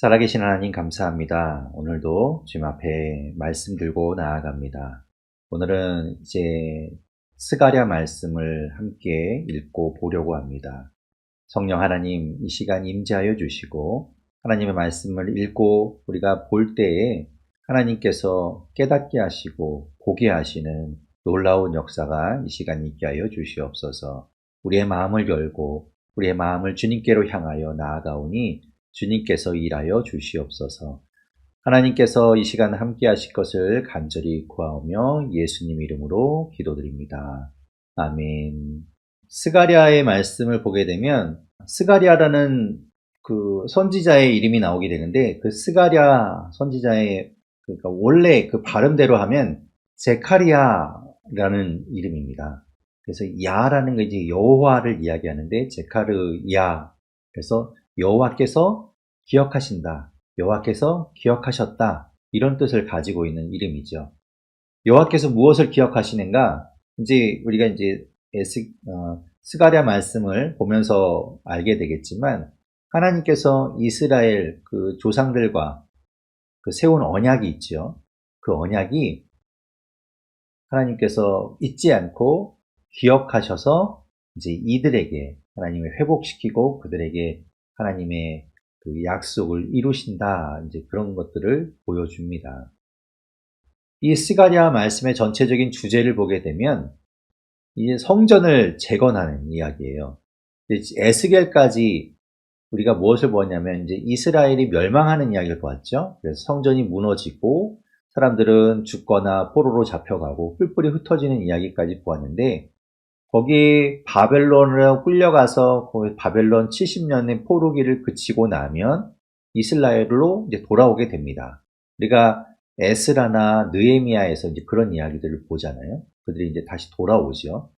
살아계신 하나님 감사합니다. 오늘도 주님 앞에 말씀 들고 나아갑니다. 오늘은 이제 스가랴 말씀을 함께 읽고 보려고 합니다. 성령 하나님 이 시간 임재하여 주시고 하나님의 말씀을 읽고 우리가 볼 때에 하나님께서 깨닫게 하시고 보게 하시는 놀라운 역사가 이 시간 있게 하여 주시옵소서. 우리의 마음을 열고 우리의 마음을 주님께로 향하여 나아가오니 주님께서 일하여 주시옵소서. 하나님께서 이 시간 함께 하실 것을 간절히 구하오며 예수님 이름으로 기도드립니다. 아멘. 스가랴의 말씀을 보게 되면 스가랴라는 그 선지자의 이름이 나오게 되는데 그 스가랴 선지자의 그러니까 원래 그 발음대로 하면 제카리아라는 이름입니다. 그래서 야라는 게 이제 여호와를 이야기하는데 제카르야. 그래서 여호와께서 기억하신다. 여호와께서 기억하셨다. 이런 뜻을 가지고 있는 이름이죠. 여호와께서 무엇을 기억하시는가? 이제 우리가 이제 스가랴 말씀을 보면서 알게 되겠지만 하나님께서 이스라엘 그 조상들과 그 세운 언약이 있죠. 그 언약이 하나님께서 잊지 않고 기억하셔서 이제 이들에게 하나님을 회복시키고 그들에게 하나님의 그 약속을 이루신다. 이제 그런 것들을 보여줍니다. 이 스가랴 말씀의 전체적인 주제를 보게 되면 이제 성전을 재건하는 이야기예요. 에스겔까지 우리가 무엇을 보았냐면 이제 이스라엘이 멸망하는 이야기를 보았죠. 그래서 성전이 무너지고 사람들은 죽거나 포로로 잡혀가고 뿔뿔이 흩어지는 이야기까지 보았는데 거기 바벨론으로 끌려가서 거기 바벨론 70년의 포로기를 그치고 나면 이스라엘로 이제 돌아오게 됩니다. 우리가 에스라나 느헤미야에서 이제 그런 이야기들을 보잖아요. 그들이 이제 다시 돌아오죠.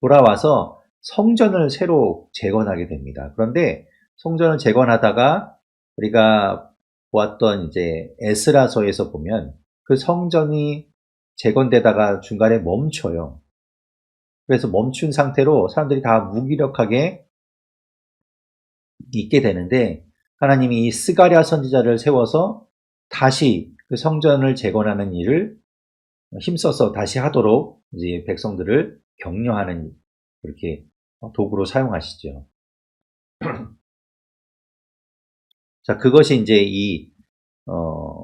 돌아와서 성전을 새로 재건하게 됩니다. 그런데 성전을 재건하다가 우리가 보았던 이제 에스라서에서 보면 그 성전이 재건되다가 중간에 멈춰요. 그래서 멈춘 상태로 사람들이 다 무기력하게 있게 되는데 하나님이 이 스가랴 선지자를 세워서 다시 그 성전을 재건하는 일을 힘써서 다시 하도록 이제 백성들을 격려하는 그렇게 도구로 사용하시죠. 자, 그것이 이제 이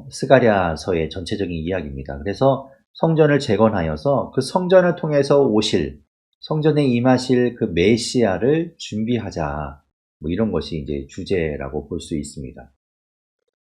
스가랴서의 전체적인 이야기입니다. 그래서 성전을 재건하여서 그 성전을 통해서 오실 성전에 임하실 그 메시아를 준비하자. 뭐 이런 것이 이제 주제라고 볼 수 있습니다.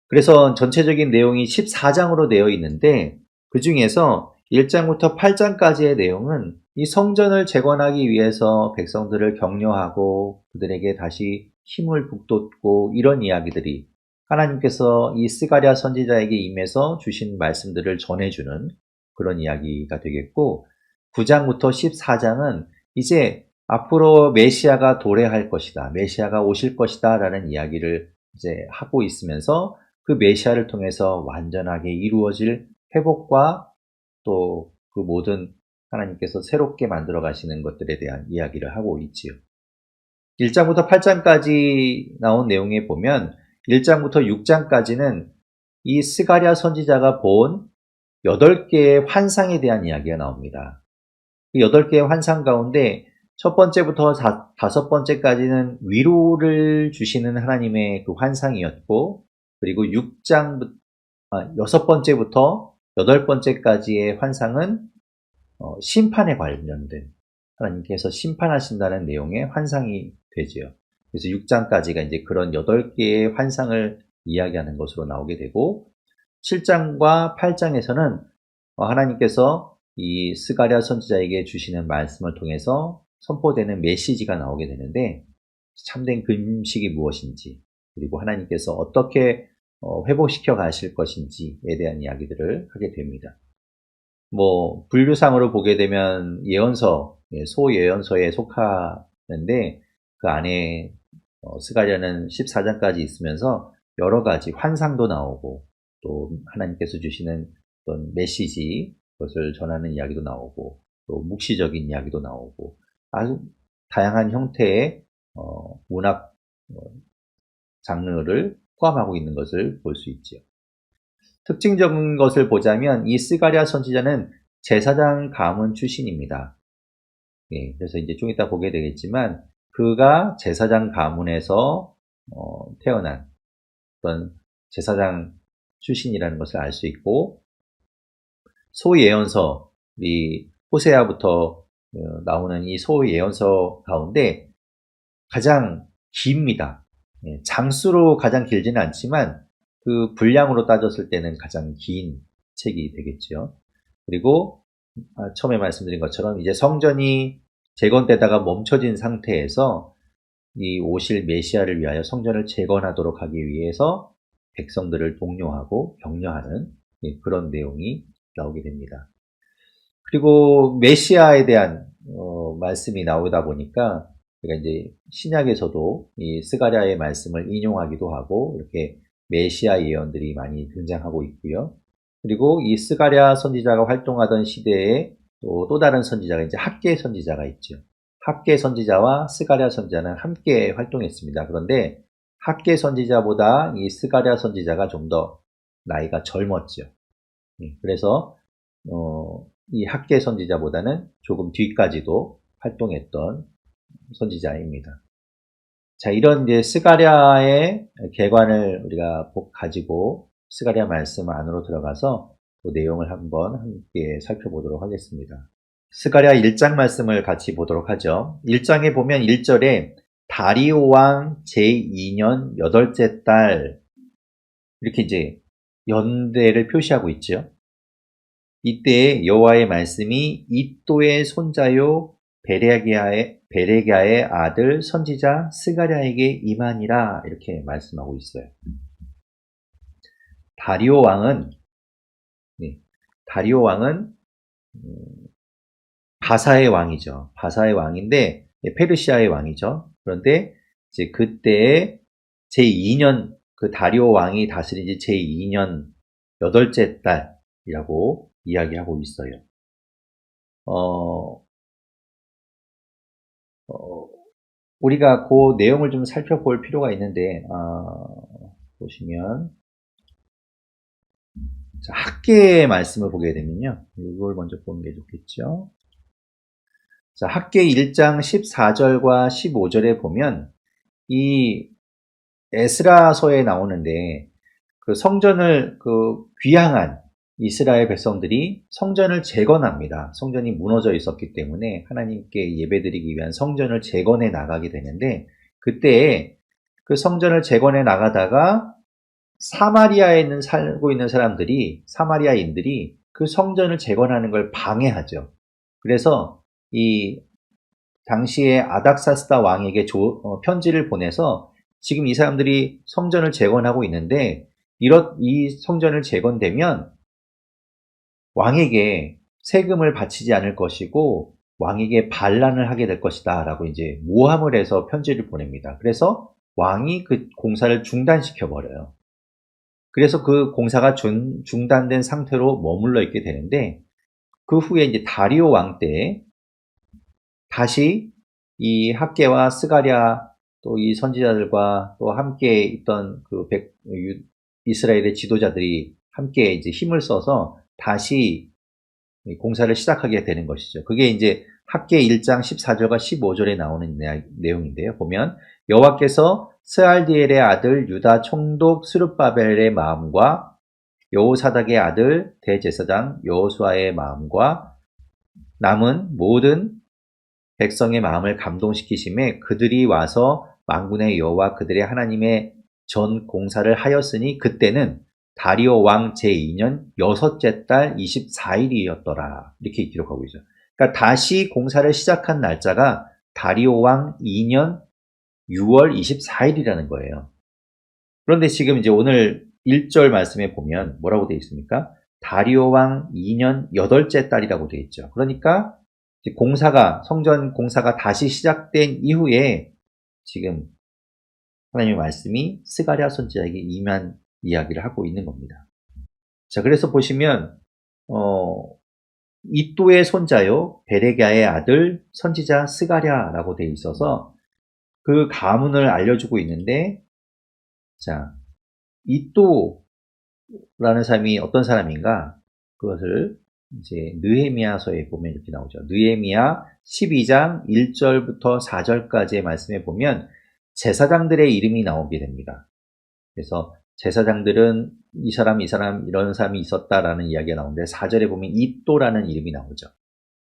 그래서 전체적인 내용이 14장으로 되어 있는데 그 중에서 1장부터 8장까지의 내용은 이 성전을 재건하기 위해서 백성들을 격려하고 그들에게 다시 힘을 북돋고 이런 이야기들이 하나님께서 이 스가랴 선지자에게 임해서 주신 말씀들을 전해주는 그런 이야기가 되겠고 9장부터 14장은 이제 앞으로 메시아가 도래할 것이다. 메시아가 오실 것이다. 라는 이야기를 이제 하고 있으면서 그 메시아를 통해서 완전하게 이루어질 회복과 또 그 모든 하나님께서 새롭게 만들어 가시는 것들에 대한 이야기를 하고 있지요. 1장부터 8장까지 나온 내용에 보면 1장부터 6장까지는 이 스가랴 선지자가 본 8개의 환상에 대한 이야기가 나옵니다. 그 8개의 환상 가운데 첫 번째부터 다섯 번째까지는 위로를 주시는 하나님의 그 환상이었고 그리고 6섯 번째부터 8번째까지의 환상은 심판에 관련된 하나님께서 심판하신다는 내용의 환상이 되지요. 그래서 6장까지가 이제 그런 8개의 환상을 이야기하는 것으로 나오게 되고 7장과 8장에서는 하나님께서 이 스가랴 선지자에게 주시는 말씀을 통해서 선포되는 메시지가 나오게 되는데 참된 금식이 무엇인지 그리고 하나님께서 어떻게 회복시켜 가실 것인지에 대한 이야기들을 하게 됩니다. 뭐 분류상으로 보게 되면 예언서, 소예언서에 속하는데 그 안에 스가랴는 14장까지 있으면서 여러 가지 환상도 나오고 또 하나님께서 주시는 어떤 메시지 그것을 전하는 이야기도 나오고 또 묵시적인 이야기도 나오고 아주 다양한 형태의 문학 장르를 포함하고 있는 것을 볼 수 있죠. 특징적인 것을 보자면 이 스가랴 선지자는 제사장 가문 출신입니다. 예, 그래서 이제 좀 이따 보게 되겠지만 그가 제사장 가문에서 태어난 어떤 제사장 출신이라는 것을 알 수 있고, 소예언서, 이 호세아부터 나오는 이 소예언서 가운데 가장 깁니다. 예, 장수로 가장 길지는 않지만 그 분량으로 따졌을 때는 가장 긴 책이 되겠죠. 그리고 처음에 말씀드린 것처럼 이제 성전이 재건되다가 멈춰진 상태에서 이 오실 메시아를 위하여 성전을 재건하도록 하기 위해서 백성들을 독려하고 격려하는 그런 내용이 나오게 됩니다. 그리고 메시아에 대한 말씀이 나오다 보니까 우리가 이제 신약에서도 이 스가랴의 말씀을 인용하기도 하고 이렇게 메시아 예언들이 많이 등장하고 있고요. 그리고 이 스가랴 선지자가 활동하던 시대에 또 다른 선지자가 이제 학개 선지자가 있죠. 학개 선지자와 스가랴 선지자는 함께 활동했습니다. 그런데 학개 선지자보다 이 스가랴 선지자가 좀 더 나이가 젊었죠. 그래서 이 학개 선지자보다는 조금 뒤까지도 활동했던 선지자입니다. 자, 이런 이제 스가랴의 개관을 우리가 가지고 스가랴 말씀 안으로 들어가서 그 내용을 한번 함께 살펴보도록 하겠습니다. 스가랴 1장 말씀을 같이 보도록 하죠. 1장에 보면 1절에 다리오 왕 제2년 8째 달, 이렇게 이제 연대를 표시하고 있죠. 이때 여호와의 말씀이 이또의 손자요 베레기야의 아들 선지자 스가랴에게 임하니라, 이렇게 말씀하고 있어요. 다리오 왕은 바사의 왕이죠. 바사의 왕인데 페르시아의 왕이죠. 그런데 이제 그때 제2년, 그 다리오 왕이 다스린 지 제2년 8째 달이라고 이야기하고 있어요. 우리가 그 내용을 좀 살펴볼 필요가 있는데, 보시면, 자, 학개의 말씀을 보게 되면요. 이걸 먼저 보는 게 좋겠죠. 자, 학개 1장 14절과 15절에 보면, 이 에스라서에 나오는데, 그 성전을 귀향한 이스라엘 백성들이 성전을 재건합니다. 성전이 무너져 있었기 때문에 하나님께 예배드리기 위한 성전을 재건해 나가게 되는데, 그때 그 성전을 재건해 나가다가 사마리아에 살고 있는 사마리아인들이 그 성전을 재건하는 걸 방해하죠. 그래서 이 당시에 아닥사스다 왕에게 편지를 보내서 지금 이 사람들이 성전을 재건하고 있는데 이 성전을 재건되면 왕에게 세금을 바치지 않을 것이고 왕에게 반란을 하게 될 것이다 라고 이제 모함을 해서 편지를 보냅니다. 그래서 왕이 그 공사를 중단시켜 버려요. 그래서 그 공사가 중단된 상태로 머물러 있게 되는데, 그 후에 이제 다리오 왕 때 다시 이 학개와 스가랴 또 이 선지자들과 또 함께 있던 이스라엘의 지도자들이 함께 이제 힘을 써서 다시 공사를 시작하게 되는 것이죠. 그게 이제 학개 1장 14절과 15절에 나오는 내용인데요. 보면 여호와께서 스알디엘의 아들 유다 총독 스룹바벨의 마음과 여호사닥의 아들 대제사장 여호수아의 마음과 남은 모든 백성의 마음을 감동시키심에 그들이 와서 만군의 여호와 그들의 하나님의 전 공사를 하였으니 그때는 다리오 왕 제2년 6째 달 24일이었더라. 이렇게 기록하고 있죠. 그러니까 다시 공사를 시작한 날짜가 다리오 왕 2년 6월 24일이라는 거예요. 그런데 지금 이제 오늘 1절 말씀에 보면 뭐라고 되어 있습니까? 다리오 왕 2년 8째 달이라고 되어 있죠. 그러니까 성전 공사가 다시 시작된 이후에 지금 하나님의 말씀이 스가랴 선지자에게 임한 이야기를 하고 있는 겁니다. 자, 그래서 보시면 이또의 손자요 베레기야의 아들 선지자 스가랴라고 되어 있어서 그 가문을 알려주고 있는데, 자, 이또라는 사람이 어떤 사람인가? 그것을 이제 느헤미야서에 보면 이렇게 나오죠. 느헤미야 12장 1절부터 4절까지의 말씀에 보면 제사장들의 이름이 나오게 됩니다. 그래서 제사장들은 이 사람 이런 사람이 있었다라는 이야기가 나오는데 4절에 보면 이또라는 이름이 나오죠.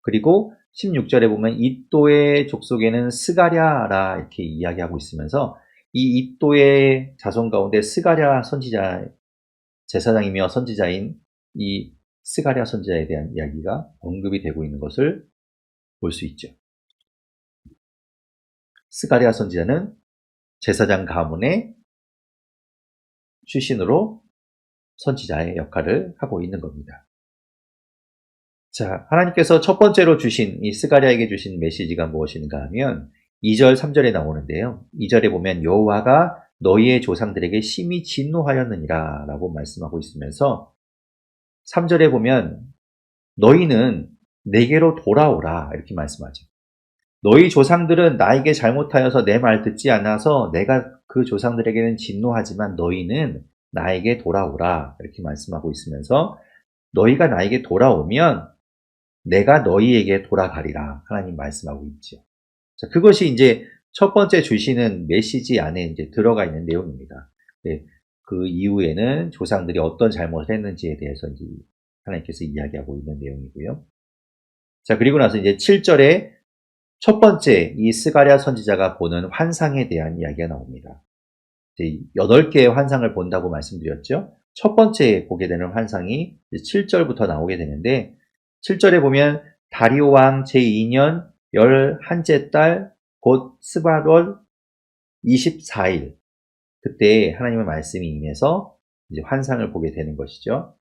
그리고 16절에 보면 이또의 족속에는 스가랴라 이렇게 이야기하고 있으면서 이 이또의 자손 가운데 스가랴 선지자, 제사장이며 선지자인 이 스가랴 선지자에 대한 이야기가 언급이 되고 있는 것을 볼 수 있죠. 스가랴 선지자는 제사장 가문의 출신으로 선지자의 역할을 하고 있는 겁니다. 자, 하나님께서 첫 번째로 주신 이 스가랴에게 주신 메시지가 무엇인가 하면 2절, 3절에 나오는데요. 2절에 보면 여호와가 너희의 조상들에게 심히 진노하였느니라 라고 말씀하고 있으면서 3절에 보면 너희는 내게로 돌아오라 이렇게 말씀하죠. 너희 조상들은 나에게 잘못하여서 내 말 듣지 않아서 내가 그 조상들에게는 진노하지만 너희는 나에게 돌아오라 이렇게 말씀하고 있으면서 너희가 나에게 돌아오면 내가 너희에게 돌아가리라 하나님 말씀하고 있죠. 자, 그것이 이제 첫 번째 주시는 메시지 안에 이제 들어가 있는 내용입니다. 네, 그 이후에는 조상들이 어떤 잘못을 했는지에 대해서 이제 하나님께서 이야기하고 있는 내용이고요. 자, 그리고 나서 이제 7절에 첫 번째 이 스가랴 선지자가 보는 환상에 대한 이야기가 나옵니다. 이제 8개의 환상을 본다고 말씀드렸죠. 첫 번째 보게 되는 환상이 7절부터 나오게 되는데 7절에 보면 다리오 왕 제2년 11째 달 곧 스바롤 24일 그때 하나님의 말씀이 임해서 이제 환상을 보게 되는 것이죠.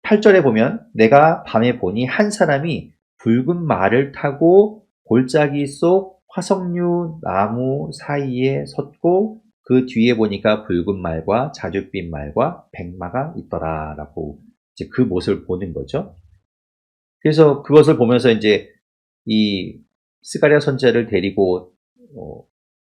8절에 보면 내가 밤에 보니 한 사람이 붉은 말을 타고 골짜기 속 화석류 나무 사이에 섰고 그 뒤에 보니까 붉은 말과 자줏빛 말과 백마가 있더라라고 이제 그 모습을 보는 거죠. 그래서 그것을 보면서 이제 이 스가랴 선지자를 데리고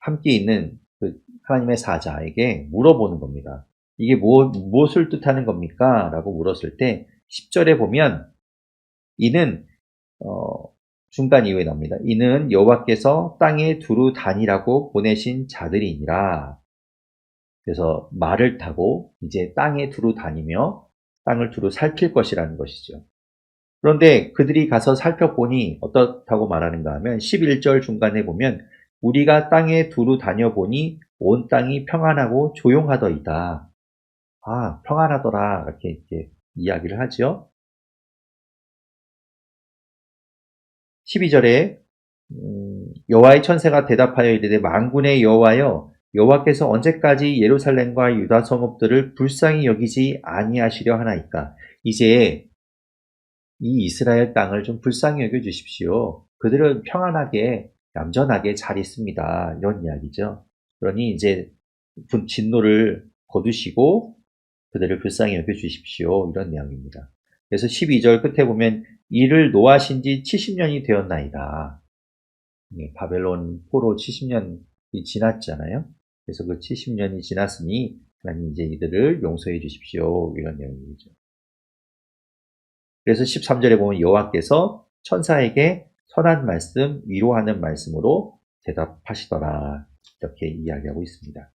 함께 있는 그 하나님의 사자에게 물어보는 겁니다. 이게 무엇을 뜻하는 겁니까? 라고 물었을 때 10절에 보면 이는 중간 이후에 나옵니다. 이는 여호와께서 땅에 두루 다니라고 보내신 자들이니라. 그래서 말을 타고 이제 땅에 두루 다니며 땅을 두루 살필 것이라는 것이죠. 그런데 그들이 가서 살펴보니 어떻다고 말하는가 하면 11절 중간에 보면 우리가 땅에 두루 다녀보니 온 땅이 평안하고 조용하더이다. 아, 평안하더라. 이렇게 이야기를 하죠. 12절에 여호와의 천사가 대답하여 이르되 만군의 여호와여 여호와께서 언제까지 예루살렘과 유다 성읍들을 불쌍히 여기지 아니하시려 하나이까. 이제 이 이스라엘 땅을 좀 불쌍히 여겨 주십시오. 그들은 평안하게 얌전하게 잘 있습니다. 이런 이야기죠. 그러니 이제 진노를 거두시고 그들을 불쌍히 여겨 주십시오. 이런 내용입니다. 그래서 12절 끝에 보면 이를 노하신 지 70년이 되었나이다. 바벨론 포로 70년이 지났잖아요. 그래서 그 70년이 지났으니 하나님 이제 이들을 용서해 주십시오. 이런 내용이죠. 그래서 13절에 보면 여호와께서 천사에게 선한 말씀, 위로하는 말씀으로 대답하시더라. 이렇게 이야기하고 있습니다.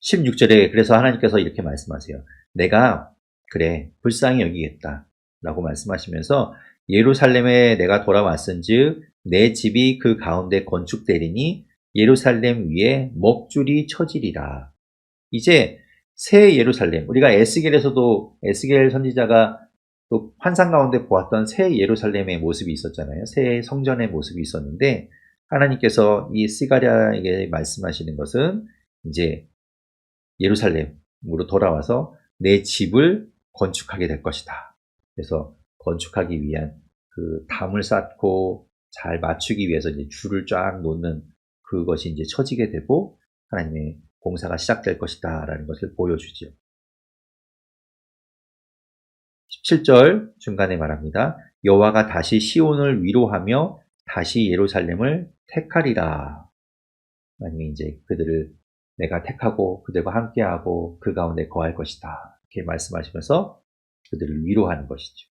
16절에 그래서 하나님께서 이렇게 말씀하세요. 내가 그래 불쌍히 여기겠다 라고 말씀하시면서 예루살렘에 내가 돌아왔은즉 내 집이 그 가운데 건축되리니 예루살렘 위에 먹줄이 쳐지리라. 이제 새 예루살렘, 우리가 에스겔에서도 에스겔 선지자가 또 환상 가운데 보았던 새 예루살렘의 모습이 있었잖아요. 새 성전의 모습이 있었는데 하나님께서 이 스가랴에게 말씀하시는 것은 이제 예루살렘으로 돌아와서 내 집을 건축하게 될 것이다. 그래서 건축하기 위한 그 담을 쌓고 잘 맞추기 위해서 이제 줄을 쫙 놓는 그것이 이제 쳐지게 되고 하나님의 공사가 시작될 것이다 라는 것을 보여주지요. 17절 중간에 말합니다. 여호와가 다시 시온을 위로하며 다시 예루살렘을 택하리라. 하나님이 이제 그들을 내가 택하고 그들과 함께하고 그 가운데 거할 것이다. 이렇게 말씀하시면서 그들을 위로하는 것이죠.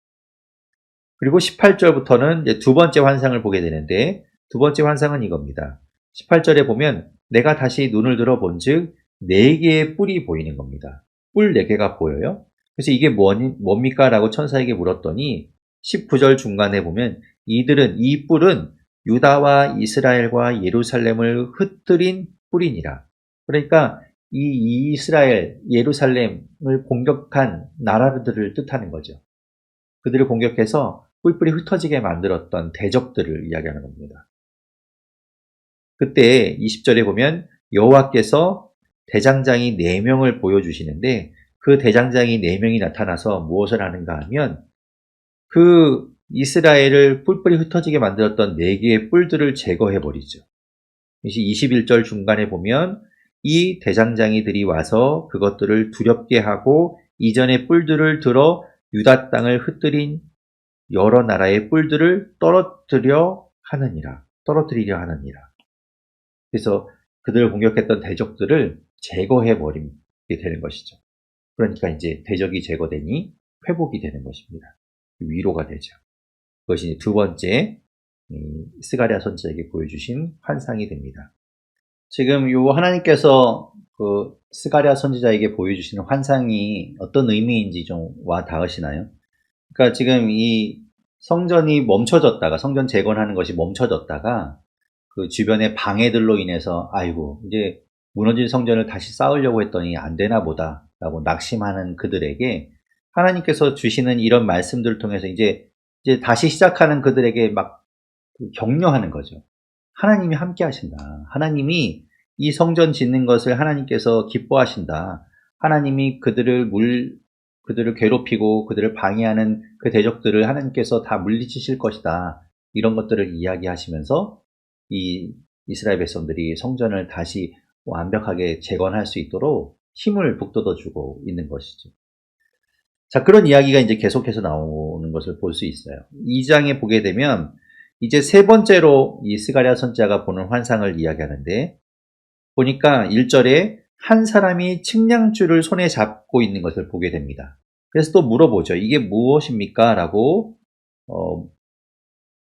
그리고 18절부터는 이제 두 번째 환상을 보게 되는데 두 번째 환상은 이겁니다. 18절에 보면 내가 다시 눈을 들어 본즉 네 개의 뿔이 보이는 겁니다. 뿔 네 개가 보여요. 그래서 이게 뭡니까? 라고 천사에게 물었더니 19절 중간에 보면 이 뿔은 유다와 이스라엘과 예루살렘을 흩뜨린 뿔이니라. 그러니까 이 이스라엘, 예루살렘을 공격한 나라들을 뜻하는 거죠. 그들을 공격해서 뿔뿔이 흩어지게 만들었던 대적들을 이야기하는 겁니다. 그때 20절에 보면 여호와께서 대장장이 4명을 보여주시는데 그 대장장이 4명이 나타나서 무엇을 하는가 하면 그 이스라엘을 뿔뿔이 흩어지게 만들었던 4개의 뿔들을 제거해버리죠. 21절 중간에 보면 이 대장장이들이 와서 그것들을 두렵게 하고 이전의 뿔들을 들어 유다 땅을 흩뜨린 여러 나라의 뿔들을 떨어뜨리려 하느니라. 그래서 그들을 공격했던 대적들을 제거해버리게 되는 것이죠. 그러니까 이제 대적이 제거되니 회복이 되는 것입니다. 위로가 되죠. 그것이 두 번째 스가랴 선지자에게 보여주신 환상이 됩니다. 지금 요 하나님께서 그 스가랴 선지자에게 보여주시는 환상이 어떤 의미인지 좀 와 닿으시나요? 그러니까 지금 이 성전이 멈춰졌다가 성전 재건하는 것이 멈춰졌다가 그 주변의 방해들로 인해서 아이고 이제 무너진 성전을 다시 쌓으려고 했더니 안 되나 보다라고 낙심하는 그들에게 하나님께서 주시는 이런 말씀들을 통해서 이제 다시 시작하는 그들에게 막 격려하는 거죠. 하나님이 함께 하신다. 하나님이 이 성전 짓는 것을 하나님께서 기뻐하신다. 하나님이 그들을 괴롭히고 그들을 방해하는 그 대적들을 하나님께서 다 물리치실 것이다. 이런 것들을 이야기하시면서 이 이스라엘 백성들이 성전을 다시 완벽하게 재건할 수 있도록 힘을 북돋워주고 있는 것이죠. 자, 그런 이야기가 이제 계속해서 나오는 것을 볼 수 있어요. 2장에 보게 되면 이제 세 번째로 이 스가랴 선지자가 보는 환상을 이야기하는데 보니까 1절에 한 사람이 측량줄을 손에 잡고 있는 것을 보게 됩니다. 그래서 또 물어보죠. 이게 무엇입니까? 라고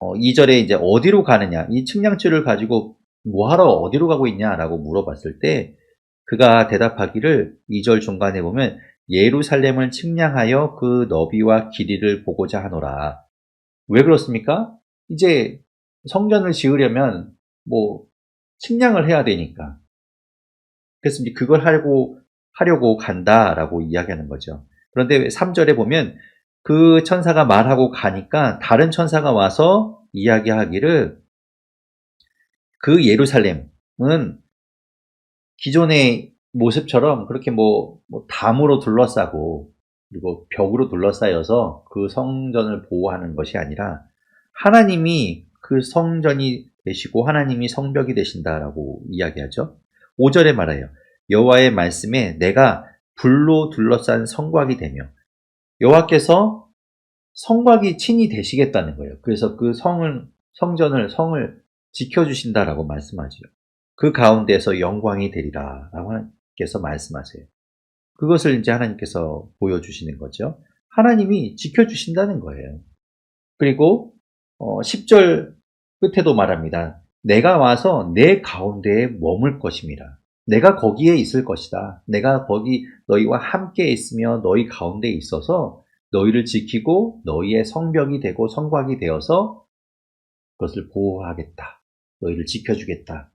2절에 이제 어디로 가느냐, 이 측량줄을 가지고 뭐하러 어디로 가고 있냐라고 물어봤을 때 그가 대답하기를 2절 중간에 보면 예루살렘을 측량하여 그 너비와 길이를 보고자 하노라. 왜 그렇습니까? 이제 성전을 지으려면 뭐 측량을 해야 되니까. 그래서 이제 그걸 하려고 간다라고 이야기하는 거죠. 그런데 3절에 보면 그 천사가 말하고 가니까 다른 천사가 와서 이야기하기를 그 예루살렘은 기존의 모습처럼 그렇게 담으로 둘러싸고 그리고 벽으로 둘러싸여서 그 성전을 보호하는 것이 아니라 하나님이 그 성전이 되시고 하나님이 성벽이 되신다라고 이야기하죠. 5절에 말해요. 여호와의 말씀에 내가 불로 둘러싼 성곽이 되며 여호와께서 성곽이 친히 되시겠다는 거예요. 그래서 그 성을 지켜주신다라고 말씀하죠. 그 가운데서 영광이 되리라 라고 하나님께서 말씀하세요. 그것을 이제 하나님께서 보여주시는 거죠. 하나님이 지켜주신다는 거예요. 그리고 10절 끝에도 말합니다. 내가 와서 내 가운데에 머물 것임이라. 내가 거기에 있을 것이다. 내가 거기 너희와 함께 있으며 너희 가운데에 있어서 너희를 지키고 너희의 성벽이 되고 성곽이 되어서 그것을 보호하겠다. 너희를 지켜주겠다.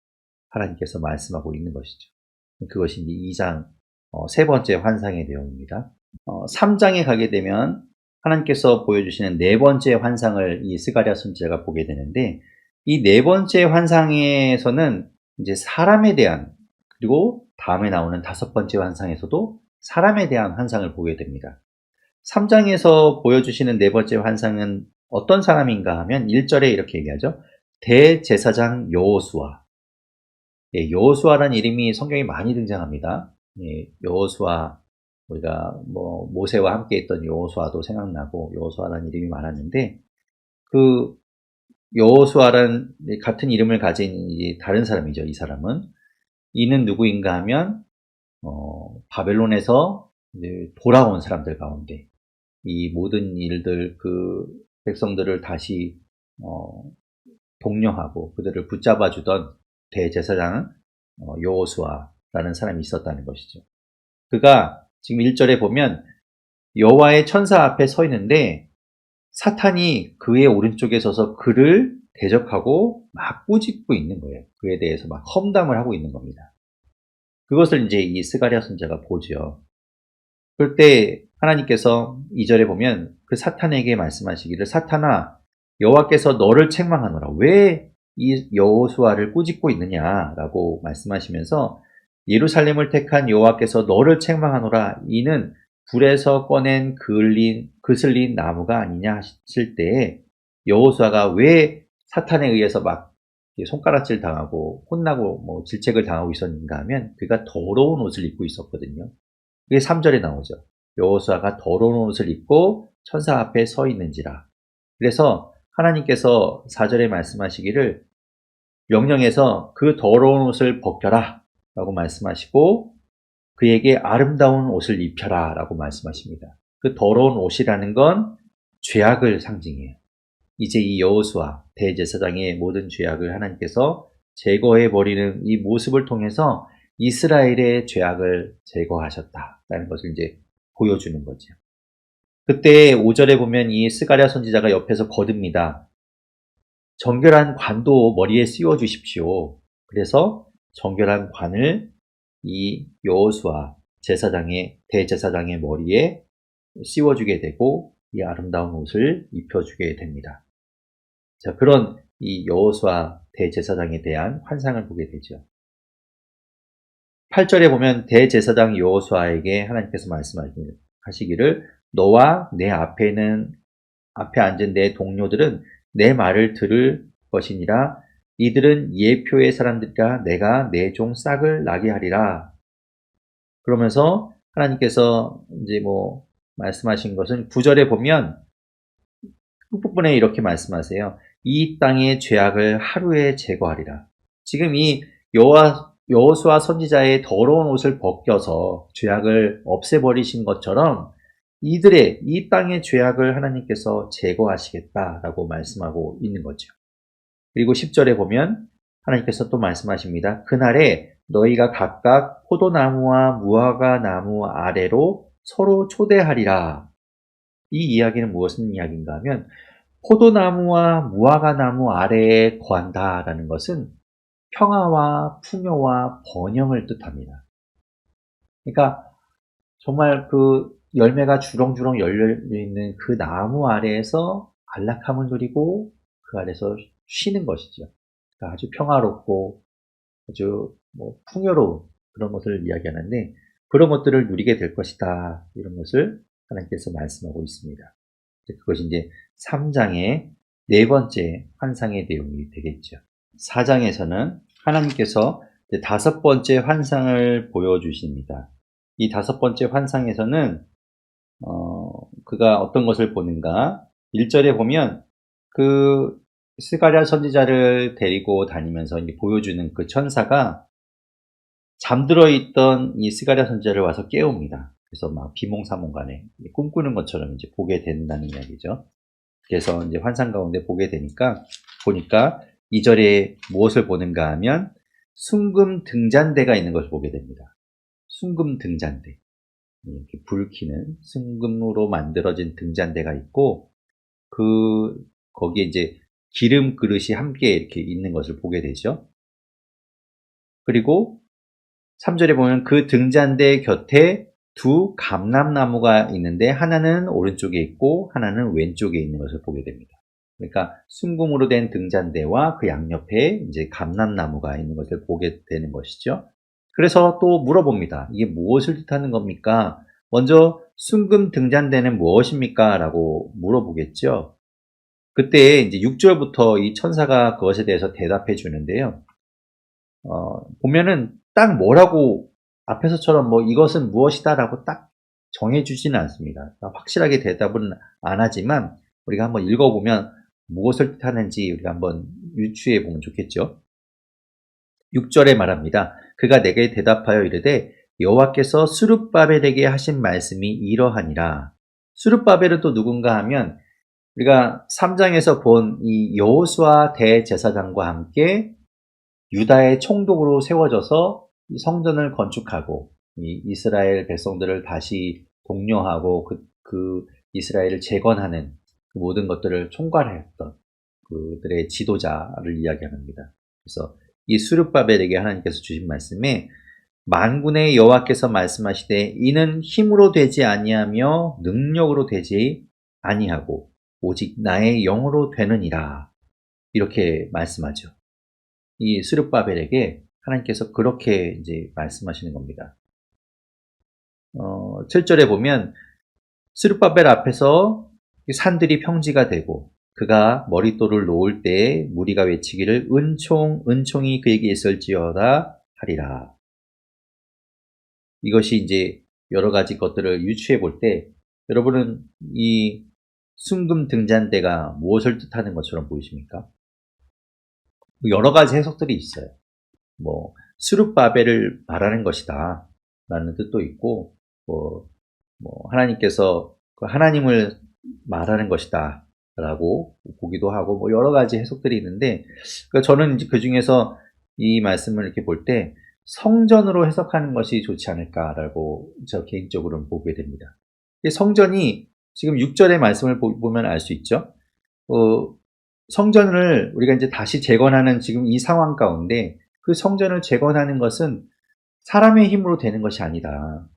하나님께서 말씀하고 있는 것이죠. 그것이 이제 2장 세 번째 환상의 내용입니다. 3장에 가게 되면 하나님께서 보여주시는 네 번째 환상을 이 스가랴 선지자가 보게 되는데 이 네 번째 환상에서는 이제 사람에 대한 그리고 다음에 나오는 다섯 번째 환상에서도 사람에 대한 환상을 보게 됩니다. 3장에서 보여주시는 네 번째 환상은 어떤 사람인가 하면 1절에 이렇게 얘기하죠. 대제사장 여호수아. 여호수아라는 이름이 성경에 많이 등장합니다. 여호수아, 우리가 모세와 함께 있던 여호수아도 생각나고 여호수아라는 이름이 많았는데 그 여호수아라는 같은 이름을 가진 다른 사람이죠. 이 사람은 이는 누구인가 하면 바벨론에서 이제 돌아온 사람들 가운데 이 모든 일들 그 백성들을 다시 독려하고 그들을 붙잡아 주던 대제사장 여호수아라는 사람이 있었다는 것이죠. 그가 지금 1절에 보면 여호와의 천사 앞에 서 있는데 사탄이 그의 오른쪽에 서서 그를 대적하고 막 꾸짖고 있는 거예요. 그에 대해서 막 험담을 하고 있는 겁니다. 그것을 이제 이 스가랴 선지자가 보죠. 그럴 때 하나님께서 2절에 보면 그 사탄에게 말씀하시기를 사탄아 여호와께서 너를 책망하노라. 왜 이 여호수아를 꾸짖고 있느냐라고 말씀하시면서 예루살렘을 택한 여호와께서 너를 책망하노라. 이는 불에서 꺼낸 그슬린 나무가 아니냐 하실 때에 여호수아가 왜 사탄에 의해서 막 손가락질 당하고 혼나고 뭐 질책을 당하고 있었는가 하면 그가 더러운 옷을 입고 있었거든요. 그게 3절에 나오죠. 여호수아가 더러운 옷을 입고 천사 앞에 서 있는지라. 그래서 하나님께서 4절에 말씀하시기를 명령해서 그 더러운 옷을 벗겨라 라고 말씀하시고 그에게 아름다운 옷을 입혀라 라고 말씀하십니다. 그 더러운 옷이라는 건 죄악을 상징해요. 이제 이 여호수아 대제사장의 모든 죄악을 하나님께서 제거해버리는 이 모습을 통해서 이스라엘의 죄악을 제거하셨다라는 것을 이제 보여주는 거죠. 그때 5절에 보면 이 스가랴 선지자가 옆에서 거듭니다. 정결한 관도 머리에 씌워 주십시오. 그래서 정결한 관을 이 여호수아 대제사장의 머리에 씌워주게 되고 이 아름다운 옷을 입혀주게 됩니다. 자, 그런 이 여호수아 대제사장에 대한 환상을 보게 되죠. 8절에 보면 대제사장 여호수아에게 하나님께서 말씀하시기를 너와 내 앞에 앉은 내 동료들은 내 말을 들을 것이니라. 이들은 예표의 사람들이라 내가 내 종 싹을 나게 하리라. 그러면서 하나님께서 이제 뭐 말씀하신 것은 9절에 보면 끝부분에 이렇게 말씀하세요. 이 땅의 죄악을 하루에 제거하리라. 지금 이 여호수아 선지자의 더러운 옷을 벗겨서 죄악을 없애버리신 것처럼 이 땅의 죄악을 하나님께서 제거하시겠다라고 말씀하고 있는 거죠. 그리고 10절에 보면 하나님께서 또 말씀하십니다. 그날에 너희가 각각 포도나무와 무화과 나무 아래로 서로 초대하리라. 이 이야기는 무슨 이야기인가 하면 포도나무와 무화과 나무 아래에 거한다라는 것은 평화와 풍요와 번영을 뜻합니다. 그러니까 정말 그 열매가 주렁주렁 열려있는 그 나무 아래에서 안락함을 누리고 그 아래서 쉬는 것이죠. 그러니까 아주 평화롭고 아주 풍요로운 그런 것을 이야기하는데 그런 것들을 누리게 될 것이다. 이런 것을 하나님께서 말씀하고 있습니다. 그것이 이제 3장의 네 번째 환상의 내용이 되겠죠. 4장에서는 하나님께서 다섯 번째 환상을 보여주십니다. 이 다섯 번째 환상에서는 그가 어떤 것을 보는가? 1절에 보면 그 스가랴 선지자를 데리고 다니면서 이제 보여주는 그 천사가 잠들어 있던 이 스가랴 선지자를 와서 깨웁니다. 그래서 막 비몽사몽간에 꿈꾸는 것처럼 이제 보게 된다는 이야기죠. 그래서 이제 환상 가운데 보니까 2절에 무엇을 보는가 하면 순금 등잔대가 있는 것을 보게 됩니다. 순금 등잔대. 이렇게 불 켜는 순금으로 만들어진 등잔대가 있고 거기에 이제 기름 그릇이 함께 이렇게 있는 것을 보게 되죠. 그리고 3절에 보면 그 등잔대 곁에 두 감람나무가 있는데 하나는 오른쪽에 있고 하나는 왼쪽에 있는 것을 보게 됩니다. 그러니까 순금으로 된 등잔대와 그 양옆에 이제 감람나무가 있는 것을 보게 되는 것이죠. 그래서 또 물어봅니다. 이게 무엇을 뜻하는 겁니까? 먼저 순금 등잔대는 무엇입니까? 라고 물어보겠죠. 그때 이제 6절부터 이 천사가 그것에 대해서 대답해 주는데요. 보면은 딱 뭐라고 앞에서처럼 이것은 무엇이다라고 딱 정해주지는 않습니다. 확실하게 대답은 안 하지만 우리가 한번 읽어보면 무엇을 뜻하는지 우리가 한번 유추해 보면 좋겠죠. 6절에 말합니다. 그가 내게 대답하여 이르되 여호와께서 스룹바벨에게 하신 말씀이 이러하니라. 스룹바벨은 또 누군가 하면 우리가 3장에서 본 이 여호수아 대제사장과 함께 유다의 총독으로 세워져서 이 성전을 건축하고 이 이스라엘 백성들을 다시 독려하고 그 이스라엘을 재건하는 그 모든 것들을 총괄했던 그들의 지도자를 이야기합니다. 그래서 이 스룹바벨에게 하나님께서 주신 말씀에 만군의 여호와께서 말씀하시되 이는 힘으로 되지 아니하며 능력으로 되지 아니하고 오직 나의 영으로 되느니라. 이렇게 말씀하죠. 이 스룹바벨에게 하나님께서 그렇게 이제 말씀하시는 겁니다. 7절에 보면 스룹바벨 앞에서 산들이 평지가 되고 그가 머릿돌을 놓을 때에 무리가 외치기를 은총이 그에게 있을지어다 하리라. 이것이 이제 여러 가지 것들을 유추해 볼 때 여러분은 이 순금 등잔대가 무엇을 뜻하는 것처럼 보이십니까? 여러 가지 해석들이 있어요. 스룹바벨을 말하는 것이다 라는 뜻도 있고 하나님께서 하나님을 말하는 것이다 라고 보기도 하고 여러 가지 해석들이 있는데 저는 그 중에서 이 말씀을 이렇게 볼 때 성전으로 해석하는 것이 좋지 않을까라고 저 개인적으로는 보게 됩니다. 성전이 지금 6절의 말씀을 보면 알 수 있죠. 성전을 우리가 이제 다시 재건하는 지금 이 상황 가운데 그 성전을 재건하는 것은 사람의 힘으로 되는 것이 아니다.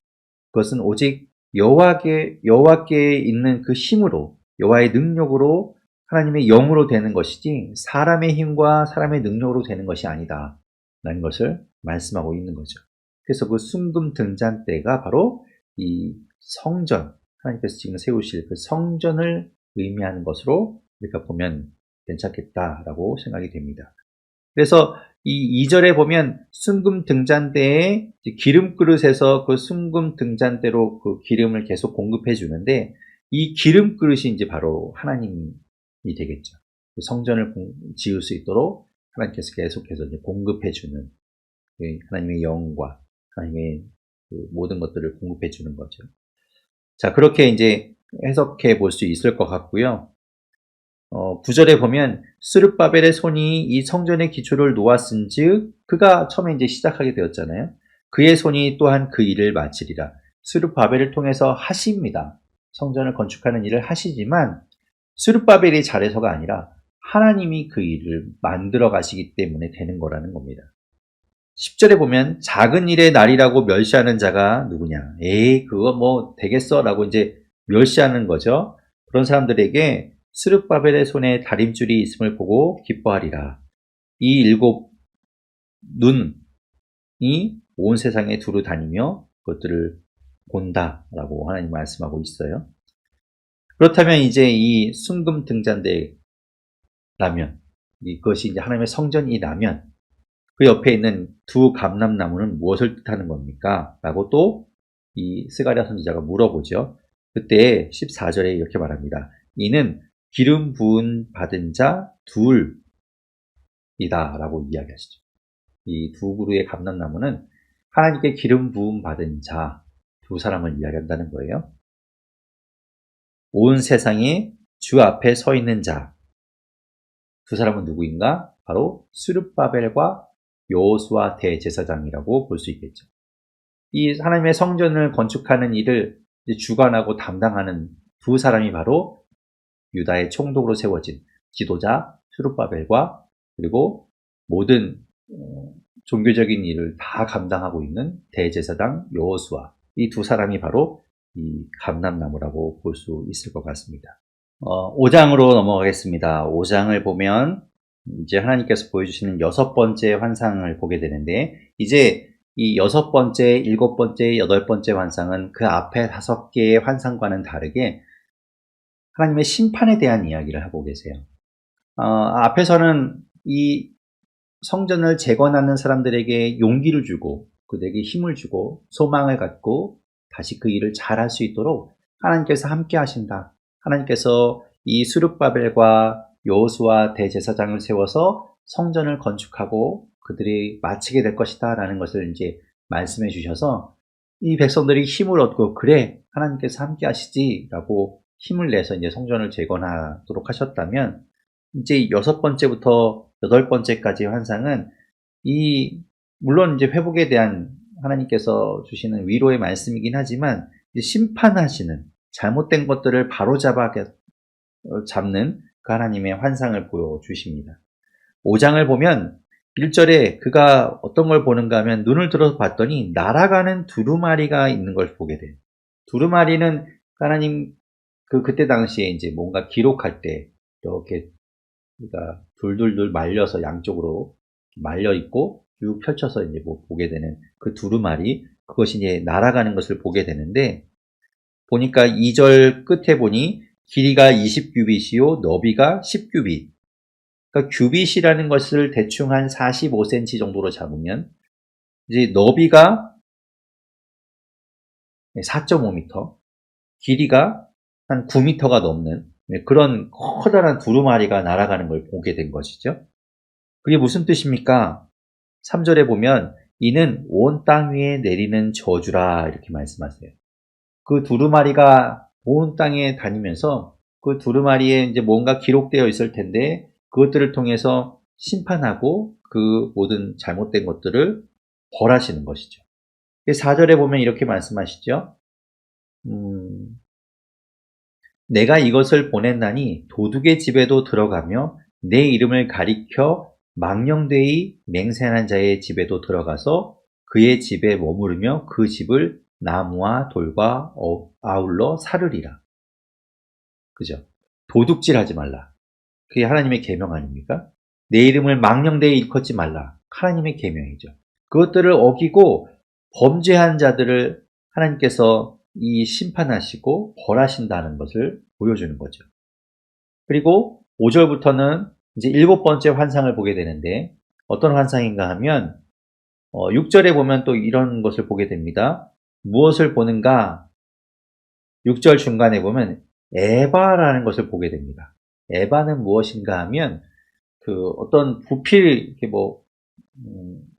그것은 오직 여호와께 있는 그 힘으로 여호와의 능력으로 하나님의 영으로 되는 것이지 사람의 힘과 사람의 능력으로 되는 것이 아니다 라는 것을 말씀하고 있는 거죠. 그래서 그 순금 등잔대가 바로 이 성전, 하나님께서 지금 세우실 그 성전을 의미하는 것으로 우리가 보면 괜찮겠다라고 생각이 됩니다. 그래서 이 2절에 보면 순금 등잔대에 기름 그릇에서 그 순금 등잔대로 그 기름을 계속 공급해 주는데 이 기름 그릇이 이제 바로 하나님이 되겠죠. 성전을 지을 수 있도록 하나님께서 계속해서 이제 공급해 주는 하나님의 영과 하나님의 그 모든 것들을 공급해 주는 거죠. 자, 그렇게 이제 해석해 볼 수 있을 것 같고요. 9절에 보면 스룹바벨의 손이 이 성전의 기초를 놓았은즉 그가 처음에 이제 시작하게 되었잖아요. 그의 손이 또한 그 일을 마치리라. 스룹바벨을 통해서 하십니다. 성전을 건축하는 일을 하시지만 스룹바벨이 잘해서가 아니라 하나님이 그 일을 만들어 가시기 때문에 되는 거라는 겁니다. 10절에 보면 작은 일의 날이라고 멸시하는 자가 누구냐? 그거 되겠어? 라고 이제 멸시하는 거죠. 그런 사람들에게 스룹바벨의 손에 다림줄이 있음을 보고 기뻐하리라. 이 7 눈이 온 세상에 두루 다니며 그것들을 본다라고 하나님 말씀하고 있어요. 그렇다면 이제 이 순금 등잔대라면 이것이 이제 하나님의 성전이라면 그 옆에 있는 두 감람나무는 무엇을 뜻하는 겁니까? 라고 또 이 스가랴 선지자가 물어보죠. 그때 14절에 이렇게 말합니다. 이는 기름 부은 받은 자 둘이다 라고 이야기하시죠. 이 두 그루의 감람나무는 하나님께 기름 부음 받은 자 두 사람을 이야기한다는 거예요. 온 세상에 주 앞에 서 있는 자 두 사람은 누구인가? 바로 스룹바벨과 여호수아 대제사장이라고 볼 수 있겠죠. 이 하나님의 성전을 건축하는 일을 주관하고 담당하는 두 사람이 바로 유다의 총독으로 세워진 지도자 스룹바벨과 그리고 모든 종교적인 일을 다 감당하고 있는 대제사장 여호수아, 이 두 사람이 바로 이 감람나무라고 볼 수 있을 것 같습니다. 5장으로 넘어가겠습니다. 5장을 보면 이제 하나님께서 보여주시는 6번째 환상을 보게 되는데 이제 이 6번째, 7번째, 8번째 환상은 그 앞에 5개의 환상과는 다르게 하나님의 심판에 대한 이야기를 하고 계세요. 앞에서는 이 성전을 재건하는 사람들에게 용기를 주고 그들에게 힘을 주고 소망을 갖고 다시 그 일을 잘할 수 있도록 하나님께서 함께 하신다. 하나님께서 이 스룹바벨과 여호수아 대제사장을 세워서 성전을 건축하고 그들이 마치게 될 것이다 라는 것을 이제 말씀해 주셔서 이 백성들이 힘을 얻고 그래 하나님께서 함께 하시지 라고 힘을 내서 이제 성전을 재건하도록 하셨다면 이제 6번째부터 8번째까지 환상은 물론 이제 회복에 대한 하나님께서 주시는 위로의 말씀이긴 하지만 심판하시는 잘못된 것들을 잡는 그 하나님의 환상을 보여주십니다. 5장을 보면 1절에 그가 어떤 걸 보는가 하면 눈을 들어서 봤더니 날아가는 두루마리가 있는 걸 보게 돼요. 두루마리는 하나님 그때 당시에 이제 뭔가 기록할 때 이렇게 그러니까 둘둘둘 말려서 양쪽으로 말려 있고 쭉 펼쳐서 이제 보게 되는 그 두루마리, 그것이 이제 날아가는 것을 보게 되는데 보니까 2절 끝에 보니 길이가 20규빗이요 너비가 10규빗. 그러니까 규빗이라는 것을 대충 한 45cm 정도로 잡으면 이제 너비가 4.5m, 길이가 한 9m가 넘는 그런 커다란 두루마리가 날아가는 걸 보게 된 것이죠. 그게 무슨 뜻입니까? 3절에 보면 이는 온 땅 위에 내리는 저주라 이렇게 말씀하세요. 그 두루마리가 온 땅에 다니면서 그 두루마리에 이제 뭔가 기록되어 있을 텐데 그것들을 통해서 심판하고 그 모든 잘못된 것들을 벌하시는 것이죠. 4절에 보면 이렇게 말씀하시죠. 내가 이것을 보냈나니 도둑의 집에도 들어가며 내 이름을 가리켜 망령되이 맹세하는 자의 집에도 들어가서 그의 집에 머무르며 그 집을 나무와 돌과 아울러 사르리라. 그죠? 도둑질하지 말라. 그게 하나님의 계명 아닙니까? 내 이름을 망령되이 일컫지 말라. 하나님의 계명이죠. 그것들을 어기고 범죄한 자들을 하나님께서 심판하시고 벌하신다는 것을 보여주는 거죠. 그리고 5절부터는 이제 7번째 환상을 보게 되는데 어떤 환상인가 하면 6절에 보면 또 이런 것을 보게 됩니다. 무엇을 보는가? 6절 중간에 보면 에바라는 것을 보게 됩니다. 에바는 무엇인가 하면 그 어떤 부필 이렇게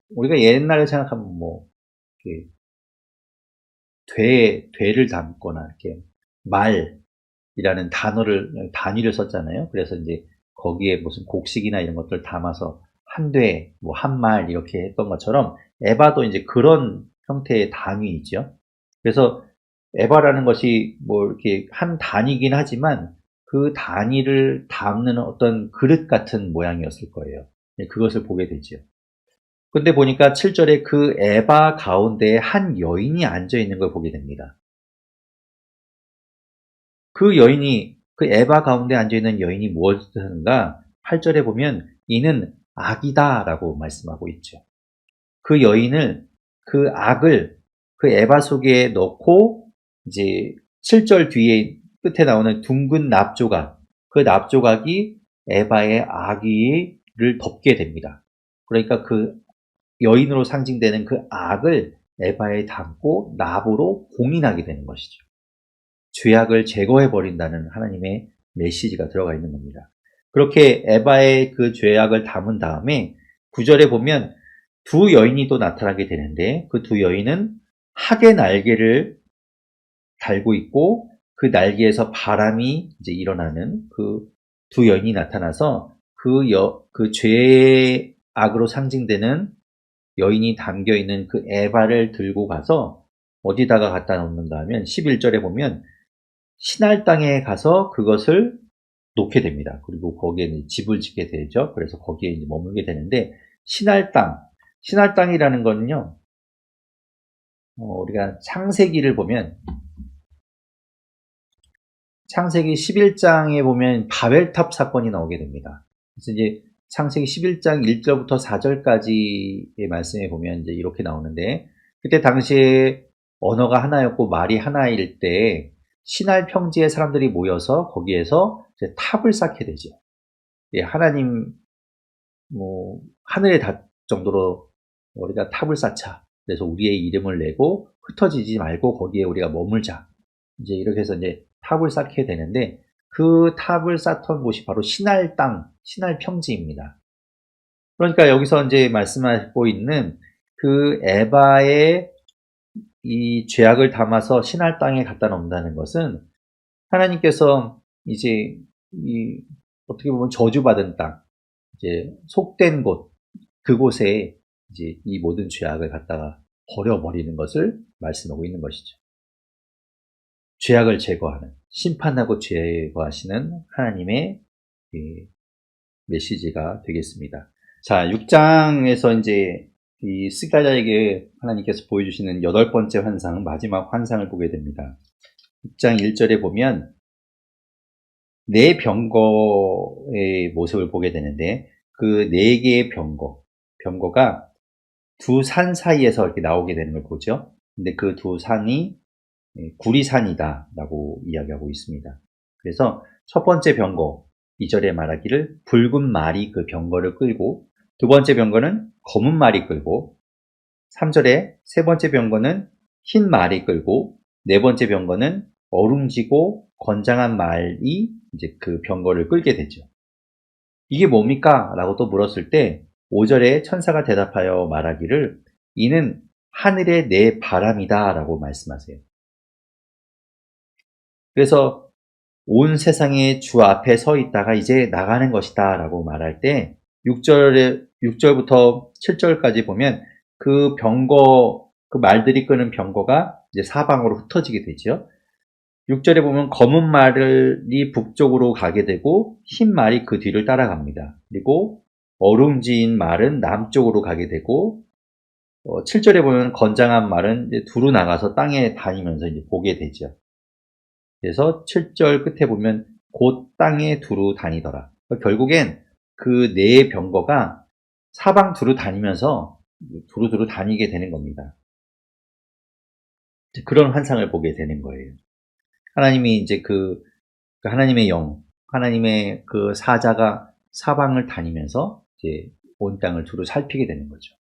우리가 옛날에 생각하면 이렇게 되를 담거나 이렇게 말이라는 단위를 썼잖아요. 그래서 이제 거기에 무슨 곡식이나 이런 것들을 담아서 한 돼, 한 말 이렇게 했던 것처럼 에바도 이제 그런 형태의 단위이죠. 그래서 에바라는 것이 이렇게 한 단위이긴 하지만 그 단위를 담는 어떤 그릇 같은 모양이었을 거예요. 그것을 보게 되죠. 근데 보니까 7절에 그 에바 가운데에 한 여인이 앉아 있는 걸 보게 됩니다. 그 에바 가운데 앉아 있는 여인이 무엇을 하는가? 8절에 보면 이는 악이다 라고 말씀하고 있죠. 그 여인을, 그 악을 그 에바 속에 넣고 이제 7절 뒤에 끝에 나오는 둥근 납조각, 그 납조각이 에바의 악의를 덮게 됩니다. 그러니까 그 여인으로 상징되는 그 악을 에바에 담고 납으로 공인하게 되는 것이죠. 죄악을 제거해버린다는 하나님의 메시지가 들어가 있는 겁니다. 그렇게 에바의 그 죄악을 담은 다음에 9절에 보면 두 여인이 또 나타나게 되는데 그 두 여인은 학의 날개를 달고 있고 그 날개에서 바람이 이제 일어나는 그 두 여인이 나타나서 그 죄악으로 상징되는 여인이 담겨있는 그 에바를 들고 가서 어디다가 갖다 놓는가 하면 11절에 보면 시날 땅에 가서 그것을 놓게 됩니다. 그리고 거기에 집을 짓게 되죠. 그래서 거기에 이제 머물게 되는데 시날 땅이라는 거는요. 우리가 창세기를 보면 창세기 11장에 보면 바벨탑 사건이 나오게 됩니다. 그래서 이제 창세기 11장 1절부터 4절까지의 말씀에 보면 이제 이렇게 나오는데 그때 당시에 언어가 하나였고 말이 하나일 때 시날 평지에 사람들이 모여서 거기에서 이제 탑을 쌓게 되죠. 예, 하나님 하늘에 닿을 정도로 우리가 탑을 쌓자. 그래서 우리의 이름을 내고 흩어지지 말고 거기에 우리가 머물자. 이제 이렇게 해서 이제 탑을 쌓게 되는데 그 탑을 쌓던 곳이 바로 시날 땅, 시날 평지입니다. 그러니까 여기서 이제 말씀하고 있는 그 에바의 이 죄악을 담아서 신할 땅에 갖다 놓는다는 것은 하나님께서 이제 이 어떻게 보면 저주받은 땅, 이제 속된 곳, 그곳에 이제 이 모든 죄악을 갖다가 버려버리는 것을 말씀하고 있는 것이죠. 죄악을 제거하는, 심판하고 제거하시는 하나님의 메시지가 되겠습니다. 자, 6장에서 이제 이 스가랴에게 하나님께서 보여주시는 8번째 환상, 마지막 환상을 보게 됩니다. 6장 1절에 보면 네 병거의 모습을 보게 되는데 그 네 개의 병거가 두 산 사이에서 이렇게 나오게 되는 걸 보죠. 근데 그 두 산이 구리산이다 라고 이야기하고 있습니다. 그래서 첫 번째 병거 2절에 말하기를 붉은 말이 그 병거를 끌고, 두 번째 병거는 검은 말이 끌고, 3절에 세 번째 병거는 흰 말이 끌고, 네 번째 병거는 어룽지고 건장한 말이 이제 그 병거를 끌게 되죠. 이게 뭡니까? 라고 또 물었을 때 5절에 천사가 대답하여 말하기를 이는 하늘의 내 바람이다 라고 말씀하세요. 그래서 온 세상의 주 앞에 서 있다가 이제 나가는 것이다 라고 말할 때 6절부터 7절까지 보면 그 병거, 그 말들이 끄는 병거가 이제 사방으로 흩어지게 되죠. 6절에 보면 검은 말이 북쪽으로 가게 되고 흰 말이 그 뒤를 따라갑니다. 그리고 어룽지인 말은 남쪽으로 가게 되고 7절에 보면 건장한 말은 이제 두루 나가서 땅에 다니면서 이제 보게 되죠. 그래서 7절 끝에 보면 곧 땅에 두루 다니더라. 결국엔 그 네 병거가 사방 두루 다니면서 두루두루 다니게 되는 겁니다. 그런 환상을 보게 되는 거예요. 하나님이 이제 그 하나님의 영, 하나님의 그 사자가 사방을 다니면서 이제 온 땅을 두루 살피게 되는 거죠.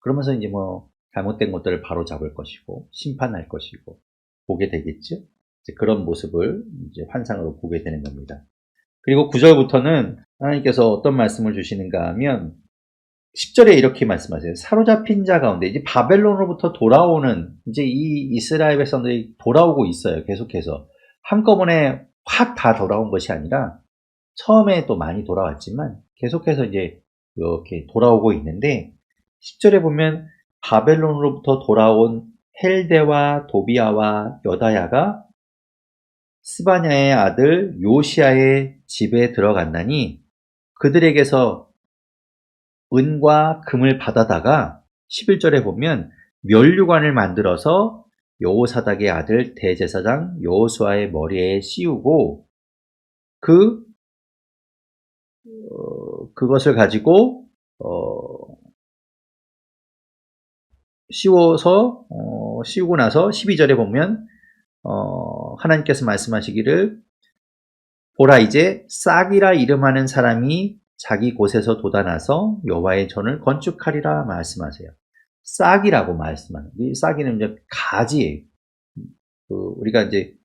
그러면서 이제 뭐 잘못된 것들을 바로 잡을 것이고 심판할 것이고 보게 되겠죠. 이제 그런 모습을 이제 환상으로 보게 되는 겁니다. 그리고 9절부터는 하나님께서 어떤 말씀을 주시는가 하면 10절에 이렇게 말씀하세요. 사로잡힌 자 가운데 이제 바벨론으로부터 돌아오는 이제 이 이스라엘 백성들이 돌아오고 있어요. 계속해서 한꺼번에 확 다 돌아온 것이 아니라 처음에 또 많이 돌아왔지만 계속해서 이제 이렇게 돌아오고 있는데 10절에 보면 바벨론으로부터 돌아온 헬데와 도비아와 여다야가 스바냐의 아들 요시아의 집에 들어갔나니 그들에게서 은과 금을 받아다가 11절에 보면 면류관을 만들어서 여호사닥의 아들 대제사장 여호수아의 머리에 씌우고 그것을 가지고 씌우고 나서 12절에 보면 하나님께서 말씀하시기를 보라 이제 싹이라 이름하는 사람이 자기 곳에서 돋아나서 여호와의 전을 건축하리라 말씀하세요. 싹이라고 말씀하는 이 싹이는 이제 가지예요. 우리가 이제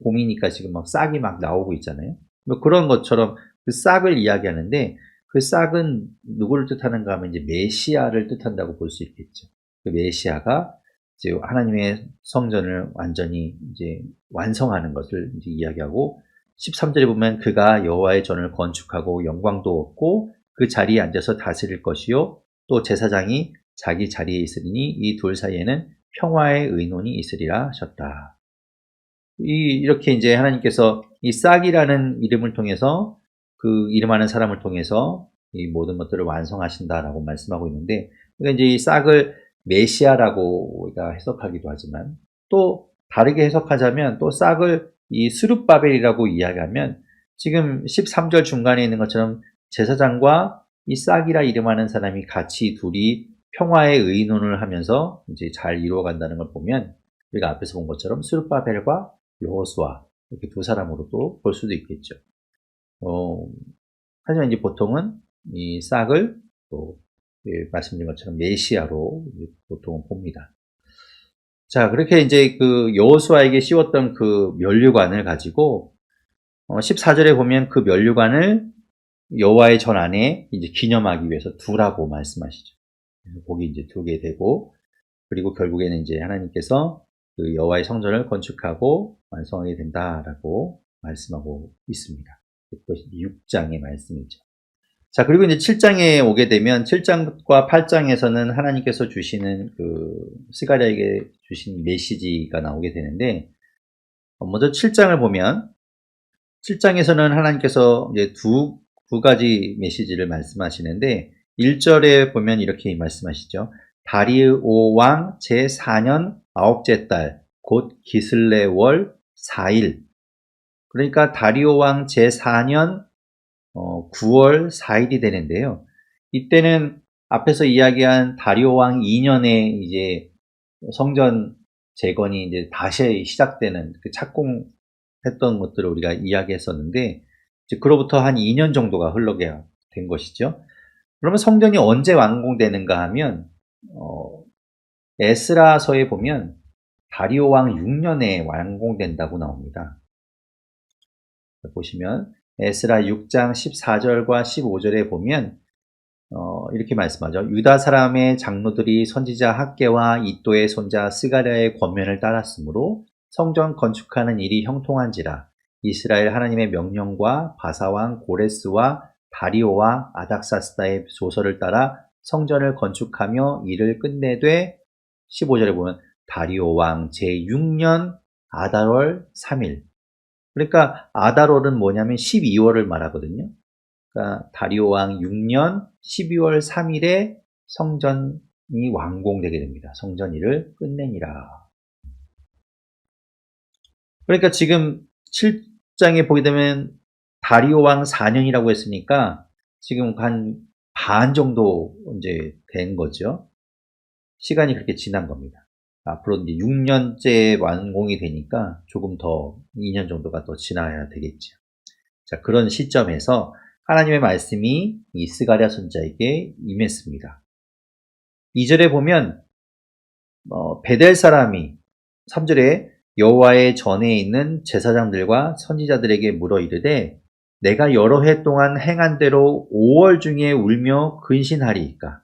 봄이니까 지금 막 싹이 막 나오고 있잖아요. 뭐 그런 것처럼 그 싹을 이야기하는데 그 싹은 누구를 뜻하는가 하면 이제 메시아를 뜻한다고 볼 수 있겠죠. 그 메시아가 이제 하나님의 성전을 완전히 이제 완성하는 것을 이제 이야기하고 13절에 보면 그가 여호와의 전을 건축하고 영광도 얻고 그 자리에 앉아서 다스릴 것이요 또 제사장이 자기 자리에 있으리니 이 둘 사이에는 평화의 의논이 있으리라 하셨다. 이렇게 이제 하나님께서 이 싹이라는 이름을 통해서 그 이름하는 사람을 통해서 이 모든 것들을 완성하신다라고 말씀하고 있는데 그러니까 이제 이 싹을 메시아라고 우리가 해석하기도 하지만 또 다르게 해석하자면 또 싹을 이 스룹바벨이라고 이야기하면 지금 13절 중간에 있는 것처럼 제사장과 이 싹이라 이름하는 사람이 같이 둘이 평화의 의논을 하면서 이제 잘 이루어간다는 걸 보면 우리가 앞에서 본 것처럼 스룹바벨과 여호수아 이렇게 두 사람으로 또 볼 수도 있겠죠. 하지만 이제 보통은 이 싹을 또 말씀드린 것처럼 메시아로 보통 봅니다. 자, 그렇게 이제 그 여호수아에게 씌웠던 그 면류관을 가지고 14절에 보면 그 면류관을 여호와의 전 안에 이제 기념하기 위해서 두라고 말씀하시죠. 거기 이제 두게 되고, 그리고 결국에는 이제 하나님께서 그 여호와의 성전을 건축하고 완성하게 된다라고 말씀하고 있습니다. 그것이 6장의 말씀이죠. 자, 그리고 이제 7장에 오게 되면 7장과 8장에서는 하나님께서 주시는 그 스가랴에게 주신 메시지가 나오게 되는데, 먼저 7장을 보면 7장에서는 하나님께서 이제 두 가지 메시지를 말씀하시는데, 1절에 보면 이렇게 말씀하시죠. 다리오 왕 제4년 9째 달 곧 기슬레월 4일. 그러니까 다리오 왕 제4년 9월 4일이 되는데요. 이때는 앞에서 이야기한 다리오 왕 2년에 이제 성전 재건이 이제 다시 시작되는 그 착공했던 것들을 우리가 이야기했었는데, 이제 그로부터 한 2년 정도가 흘러게 된 것이죠. 그러면 성전이 언제 완공되는가 하면 에스라서에 보면 다리오 왕 6년에 완공된다고 나옵니다. 보시면 에스라 6장 14절과 15절에 보면 이렇게 말씀하죠. 유다 사람의 장로들이 선지자 학개와 이도의 손자 스가랴의 권면을 따랐으므로 성전 건축하는 일이 형통한지라. 이스라엘 하나님의 명령과 바사왕 고레스와 다리오와 아닥사스다의 조서를 따라 성전을 건축하며 일을 끝내되, 15절에 보면 다리오 왕 제6년 아달월 3일. 그러니까 아달월은 뭐냐면 12월을 말하거든요. 그러니까 다리오 왕 6년 12월 3일에 성전이 완공되게 됩니다. 성전 일을 끝내니라. 그러니까 지금 7장에 보게 되면 다리오 왕 4년이라고 했으니까 지금 한 반 정도 이제 된 거죠. 시간이 그렇게 지난 겁니다. 앞으로 이제 6년째 완공이 되니까 조금 더 2년 정도가 더 지나야 되겠죠. 자, 그런 시점에서 하나님의 말씀이 이 스가랴 선지자에게 임했습니다. 2절에 보면 베델 사람이 3절에 여호와의 전에 있는 제사장들과 선지자들에게 물어 이르되 내가 여러 해 동안 행한 대로 5월 중에 울며 근신하리이까?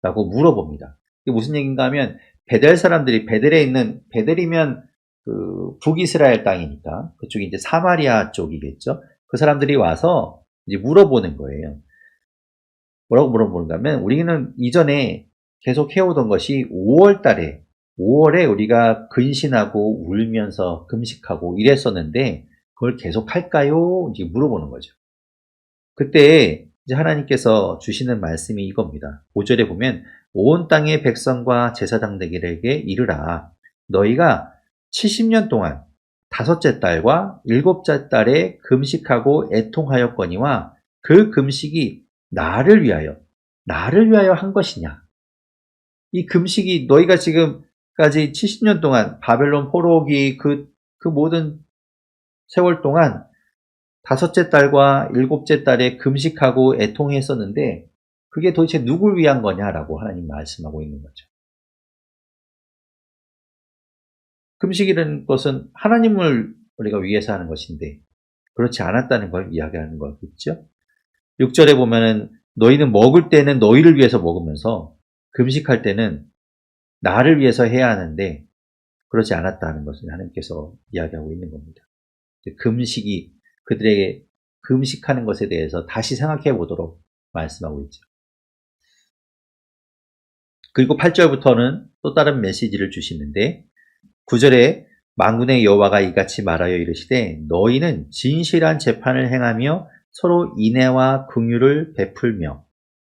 라고 물어봅니다. 이게 무슨 얘기인가 하면 베델 사람들이 베델이면 그 북이스라엘 땅이니까 그쪽이 이제 사마리아 쪽이겠죠. 그 사람들이 와서 이제 물어보는 거예요. 뭐라고 물어보는가 하면 우리는 이전에 계속 해오던 것이 5월에 우리가 근신하고 울면서 금식하고 이랬었는데 그걸 계속 할까요? 이제 물어보는 거죠. 그때 이제 하나님께서 주시는 말씀이 이겁니다. 5절에 보면 온 땅의 백성과 제사장들에게 이르라. 너희가 70년 동안 5째 달과 7째 달에 금식하고 애통하였거니와 그 금식이 나를 위하여 한 것이냐. 이 금식이 너희가 지금까지 70년 동안 바벨론 포로기 그 모든 세월 동안 5째 달과 7째 달에 금식하고 애통했었는데 그게 도대체 누굴 위한 거냐라고 하나님 말씀하고 있는 거죠. 금식이라는 것은 하나님을 우리가 위해서 하는 것인데 그렇지 않았다는 걸 이야기하는 거겠죠. 6절에 보면은 너희는 먹을 때는 너희를 위해서 먹으면서 금식할 때는 나를 위해서 해야 하는데 그렇지 않았다는 것을 하나님께서 이야기하고 있는 겁니다. 금식이 그들에게 금식하는 것에 대해서 다시 생각해 보도록 말씀하고 있죠. 그리고 8절부터는 또 다른 메시지를 주시는데 9절에 만군의 여호와가 이같이 말하여 이르시되 너희는 진실한 재판을 행하며 서로 인애와 긍휼을 베풀며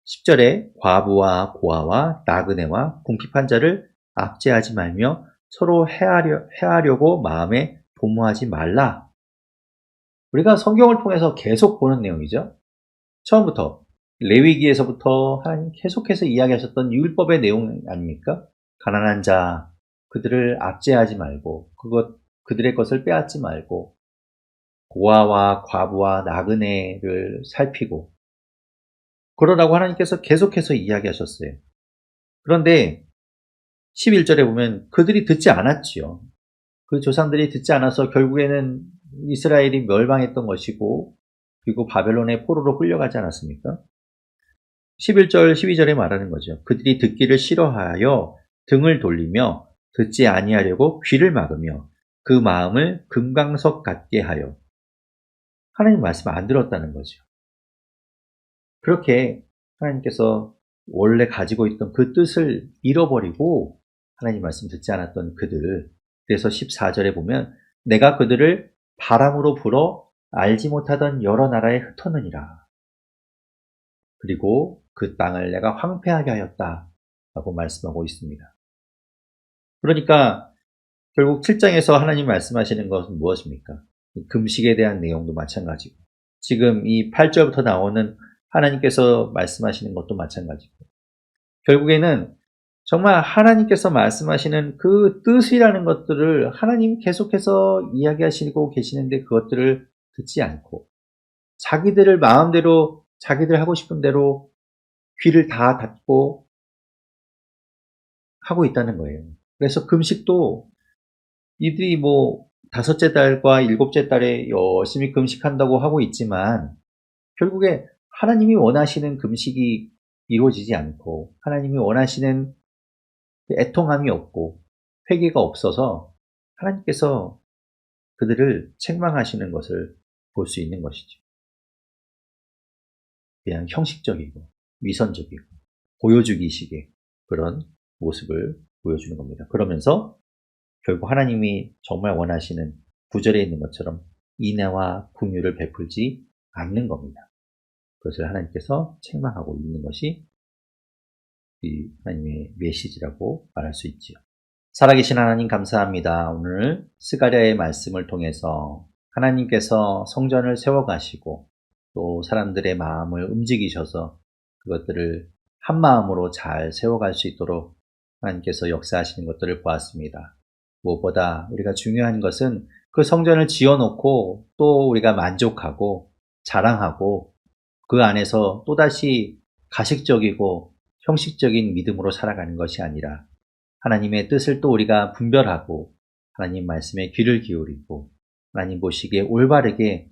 10절에 과부와 고아와 나그네와 궁핍한 자를 압제하지 말며 서로 해하려고 마음에 도모하지 말라. 우리가 성경을 통해서 계속 보는 내용이죠. 처음부터 레위기에서부터 하나님 계속해서 이야기하셨던 율법의 내용 아닙니까? 가난한 자 그들을 압제하지 말고 그들의 것을 빼앗지 말고 고아와 과부와 나그네를 살피고 그러라고 하나님께서 계속해서 이야기하셨어요. 그런데 11절에 보면 그들이 듣지 않았지요. 그 조상들이 듣지 않아서 결국에는 이스라엘이 멸망했던 것이고 그리고 바벨론의 포로로 끌려가지 않았습니까? 11절, 12절에 말하는 거죠. 그들이 듣기를 싫어하여 등을 돌리며 듣지 아니하려고 귀를 막으며 그 마음을 금강석 같게 하여 하나님 말씀 안 들었다는 거죠. 그렇게 하나님께서 원래 가지고 있던 그 뜻을 잃어버리고 하나님 말씀 듣지 않았던 그들. 그래서 14절에 보면 내가 그들을 바람으로 불어 알지 못하던 여러 나라에 흩어느니라. 그리고 그 땅을 내가 황폐하게 하였다 라고 말씀하고 있습니다. 그러니까 결국 7장에서 하나님 말씀하시는 것은 무엇입니까? 금식에 대한 내용도 마찬가지고 지금 이 8절부터 나오는 하나님께서 말씀하시는 것도 마찬가지고 결국에는 정말 하나님께서 말씀하시는 그 뜻이라는 것들을 하나님 계속해서 이야기하시고 계시는데 그것들을 듣지 않고 자기들을 마음대로 자기들 하고 싶은 대로 귀를 다 닫고 하고 있다는 거예요. 그래서 금식도 이들이 뭐 5째 달과 7째 달에 열심히 금식한다고 하고 있지만 결국에 하나님이 원하시는 금식이 이루어지지 않고 하나님이 원하시는 애통함이 없고 회개가 없어서 하나님께서 그들을 책망하시는 것을 볼 수 있는 것이죠. 그냥 형식적이고 위선적이고 보여주기식의 그런 모습을 보여주는 겁니다. 그러면서 결국 하나님이 정말 원하시는 9절에 있는 것처럼 인애와 긍휼을 베풀지 않는 겁니다. 그것을 하나님께서 책망하고 있는 것이 이 하나님의 메시지라고 말할 수 있지요. 살아계신 하나님 감사합니다. 오늘 스가랴의 말씀을 통해서 하나님께서 성전을 세워가시고 또 사람들의 마음을 움직이셔서 그것들을 한 마음으로 잘 세워갈 수 있도록 하나님께서 역사하시는 것들을 보았습니다. 무엇보다 우리가 중요한 것은 그 성전을 지어놓고 또 우리가 만족하고 자랑하고 그 안에서 또다시 가식적이고 형식적인 믿음으로 살아가는 것이 아니라 하나님의 뜻을 또 우리가 분별하고 하나님 말씀에 귀를 기울이고 하나님 보시기에 올바르게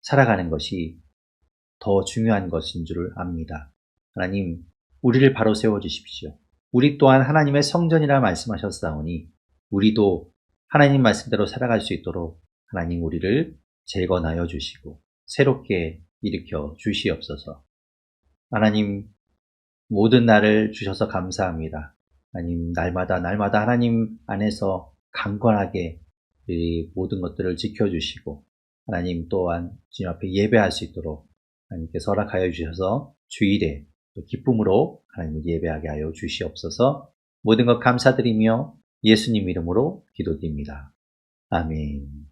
살아가는 것이 더 중요한 것인 줄 압니다. 하나님, 우리를 바로 세워주십시오. 우리 또한 하나님의 성전이라 말씀하셨사오니 우리도 하나님 말씀대로 살아갈 수 있도록 하나님 우리를 재건하여 주시고 새롭게 일으켜 주시옵소서. 하나님, 모든 날을 주셔서 감사합니다. 하나님, 날마다 하나님 안에서 강건하게 이 모든 것들을 지켜주시고 하나님 또한 주님 앞에 예배할 수 있도록 하나님께서 허락하여 주셔서 주일에 또 기쁨으로 하나님을 예배하게 하여 주시옵소서. 모든 것 감사드리며 예수님 이름으로 기도드립니다. 아멘.